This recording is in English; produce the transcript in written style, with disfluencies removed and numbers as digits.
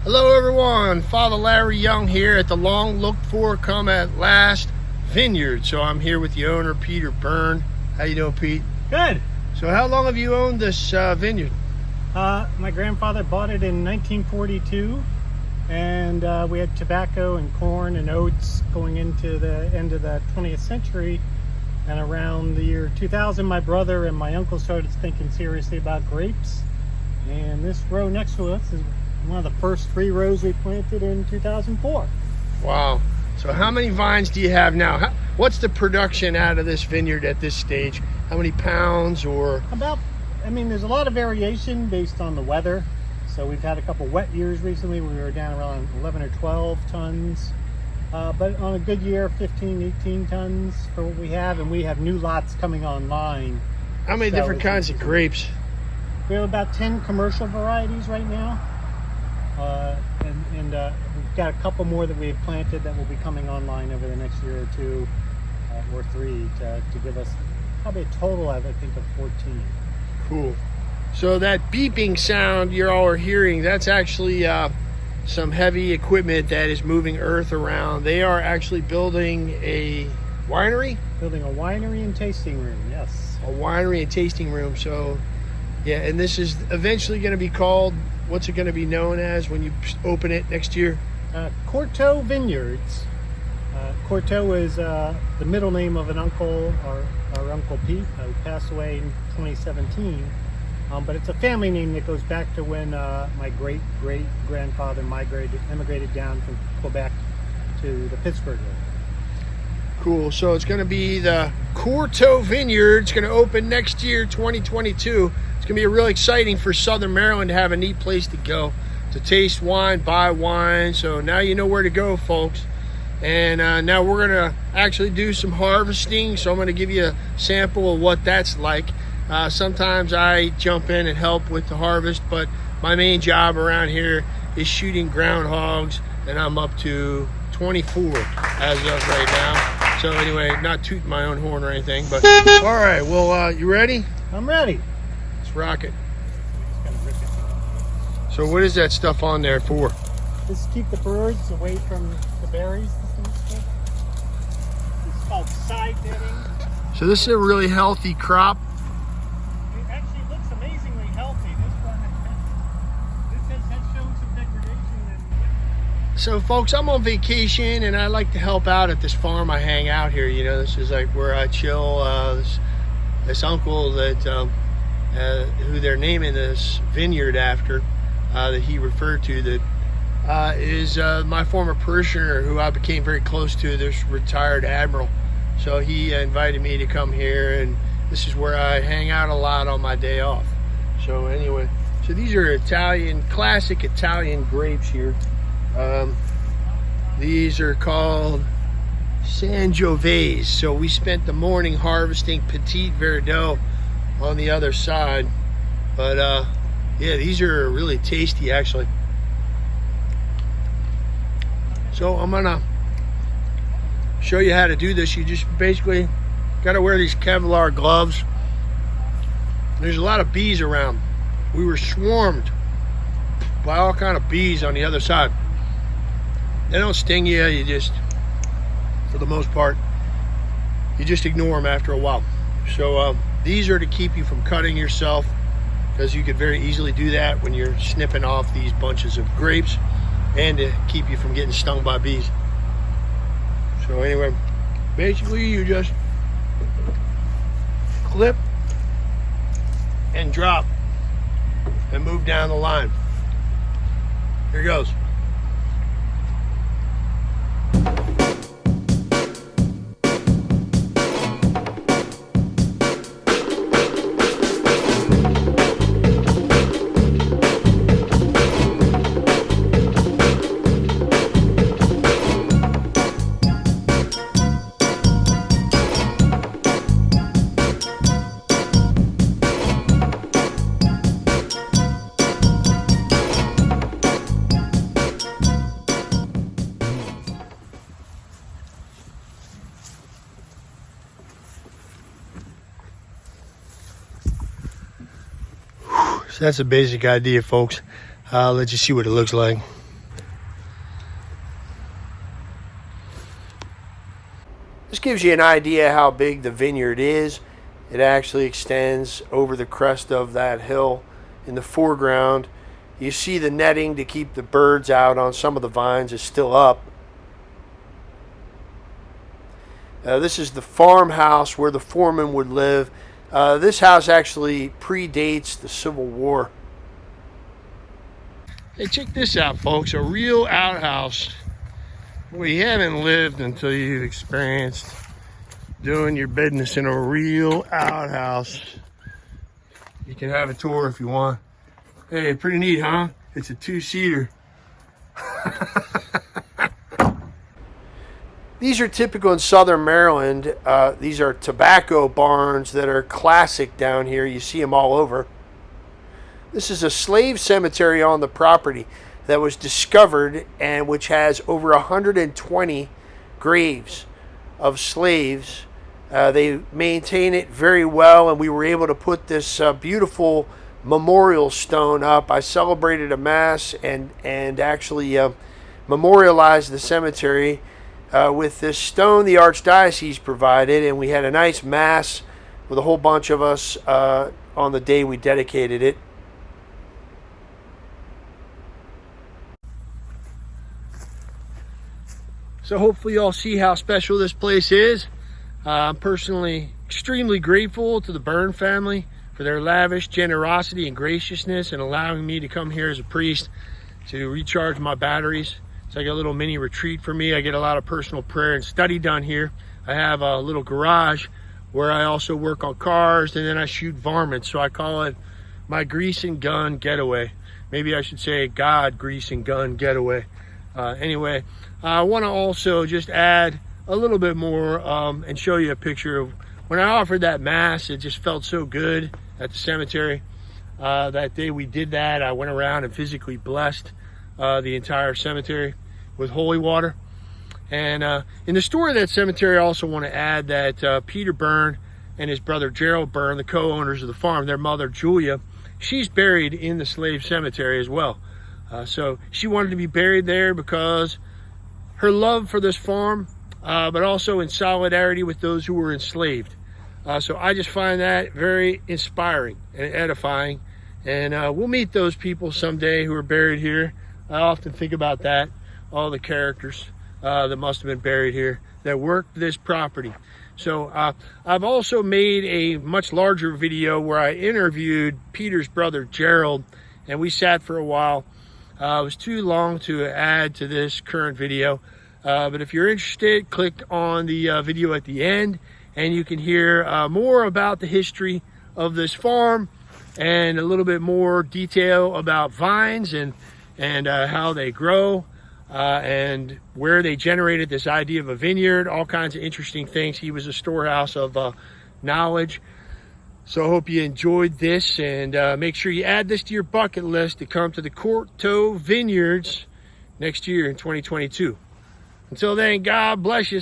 Hello everyone, Father Larry Young here at the long looked for come at last vineyard. So I'm here with the owner, Peter Byrne. How you doing, Pete? Good. So how long have you owned this vineyard? My grandfather bought it in 1942, and we had tobacco and corn and oats going into the end of the 20th century. And around the year 2000, my brother and my uncle started thinking seriously about grapes. And this row next to us is one of the first 3 rows we planted in 2004. Wow. So how many vines do you have now? What's the production out of this vineyard at this stage? How many pounds or? There's a lot of variation based on the weather. So we've had a couple wet years recently. We were down around 11 or 12 tons. But on a good year, 15, 18 tons for what we have. And we have new lots coming online. How many different kinds of grapes? We have about 10 commercial varieties right now. And we've got a couple more that we've planted that will be coming online over the next year or 2 or 3 to give us probably a total of, I think, of 14. Cool. So that beeping sound you're all are hearing, that's actually some heavy equipment that is moving earth around. They are actually building a winery? Building a winery and tasting room, yes. A winery and tasting room. So, yeah, and this is eventually going to be called, what's it going to be known as when you open it next year? Corteau Vineyards. Corteau is the middle name of an uncle, our Uncle Pete, who passed away in 2017. But it's a family name that goes back to when my great-great-grandfather emigrated down from Quebec to the Pittsburgh area. Cool. So it's going to be the Corteau Vineyard. It's going to open next year, 2022. It's going to be really exciting for Southern Maryland to have a neat place to go to taste wine, buy wine. So now you know where to go, folks. And now we're going to actually do some harvesting. So I'm going to give you a sample of what that's like. Sometimes I jump in and help with the harvest, but my main job around here is shooting groundhogs, and I'm up to 24 as of right now. So anyway, not tooting my own horn or anything, but all right. Well, you ready? I'm ready. Let's rock it. So what is that stuff on there for? Just keep the birds away from the berries and stuff. It's called side netting. So this is a really healthy crop. It actually looks amazingly healthy. This has shown some degradation. So folks, I'm on vacation and I like to help out at this farm I hang out here. You know, this is like where I chill. This uncle that who they're naming this vineyard after, that he referred to, that is my former parishioner who I became very close to, this retired admiral. So he invited me to come here, and this is where I hang out a lot on my day off. So anyway, so these are classic Italian grapes here. These are called Sangiovese. So we spent the morning harvesting Petit Verdot on the other side. But yeah, these are really tasty actually. So I'm gonna show you how to do this. You just basically gotta wear these Kevlar gloves. There's a lot of bees around. We were swarmed by all kind of bees on the other side. They don't sting you, you just, for the most part, you just ignore them after a while. So these are to keep you from cutting yourself, because you could very easily do that when you're snipping off these bunches of grapes, and to keep you from getting stung by bees. So anyway, basically you just clip and drop and move down the line. Here goes. So that's a basic idea, folks. I'll let you see what it looks like. gives you an idea how big the vineyard is. It actually extends over the crest of that hill in the foreground. You see the netting to keep the birds out on some of the vines is still up. This is the farmhouse where the foreman would live. This house actually predates the Civil War. Hey, check this out, folks. A real outhouse. Well, you haven't lived until you've experienced doing your business in a real outhouse. You can have a tour if you want. Hey, pretty neat, huh? It's a two-seater. These are typical in southern Maryland. These are tobacco barns that are classic down here. You see them all over. This is a slave cemetery on the property that was discovered and which has over 120 graves of slaves. They maintain it very well, and we were able to put this beautiful memorial stone up. I celebrated a mass and actually memorialized the cemetery with this stone the Archdiocese provided, and we had a nice mass with a whole bunch of us on the day we dedicated it. So hopefully you all see how special this place is. I'm personally extremely grateful to the Byrne family for their lavish generosity and graciousness in allowing me to come here as a priest to recharge my batteries. It's like a little mini retreat for me. I get a lot of personal prayer and study done here. I have a little garage where I also work on cars, and then I shoot varmints. So I call it my grease and gun getaway. Maybe I should say God grease and gun getaway. Anyway, I want to also just add a little bit more and show you a picture of when I offered that mass. It just felt so good at the cemetery. That day we did that, I went around and physically blessed the entire cemetery with holy water. And in the story of that cemetery, I also want to add that Peter Byrne and his brother Gerald Byrne, the co-owners of the farm, their mother Julia, she's buried in the slave cemetery as well. So she wanted to be buried there because her love for this farm, but also in solidarity with those who were enslaved. So I just find that very inspiring and edifying. And we'll meet those people someday who are buried here. I often think about that, all the characters that must have been buried here that worked this property. So I've also made a much larger video where I interviewed Peter's brother Gerald, and we sat for a while. It was too long to add to this current video, but if you're interested, click on the video at the end and you can hear more about the history of this farm and a little bit more detail about vines and how they grow and where they generated this idea of a vineyard, all kinds of interesting things. He was a storehouse of knowledge. So I hope you enjoyed this, and make sure you add this to your bucket list to come to the Corteau Vineyards next year in 2022. Until then, God bless you.